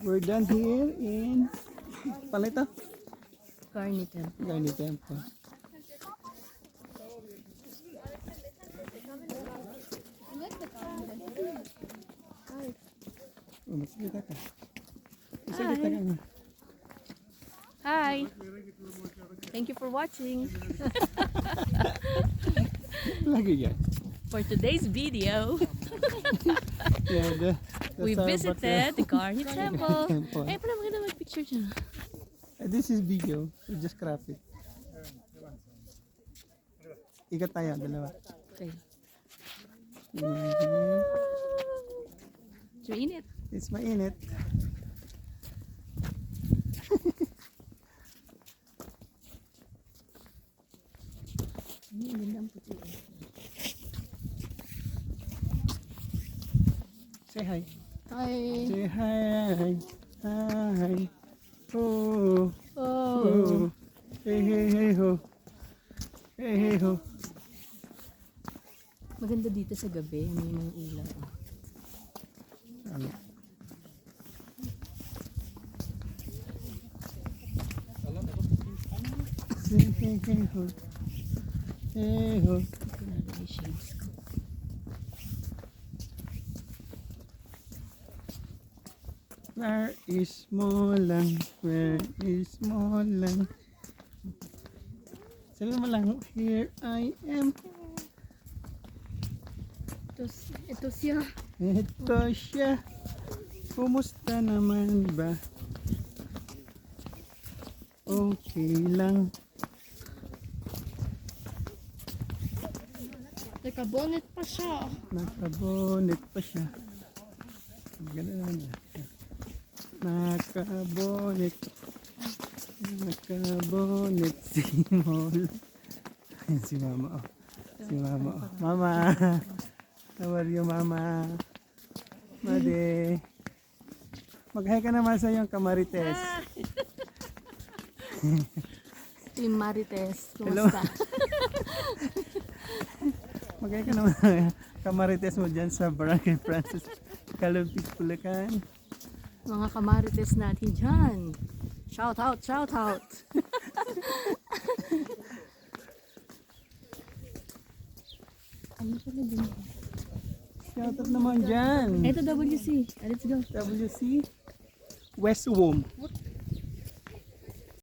We're done here in Paleta? Garni Temple. Garni Temple. Oh, magsalita ka. Magsalita ka nga. Hi. Thank you for watching. Lagi yan. For today's video, Yeah, we visited the Garni Temple. Temple. Eh, pala maganda mag-picture dyan. This is video. We just crop it. Ikat tayo, dalawa. Okay. Mhm. So, init. It's mainit. Ang ganda ang puti. Say hi. Hi. Say hi. Hi. Oh. Oh. Oh. Hey, hey, hey, ho. Hey, hey, ho. Maganda dito sa gabi. May mga ilaw. Ano? Hey, hey, hey, ho. Hey, ho. Ito na yung shades ko. Where is Molang? Where is Molang? Sabi mo lang, here I am. Ito siya. Ito siya. Kumusta naman ba? Okay lang. Nakabonet pa siya. Nakabonet pa siya. Ganun naman na. Nakabonet. Nakabonet si Mol. Ayan si Mama. Oh. Si Mama. Oh. Mama. How are you, Mama? Made. Mag-hi ka naman sa iyong kamarites. Team Marites. Hello. Kumusta? Mag-hi ka naman sa kamarites mo dyan sa Barangay Francis Calumpis, Bulacan. Mga kamarites natin dyan. Shout out, shout out. Ano pala din? Shoutout naman dyan. Ito WC. Let's go. WC West Wom.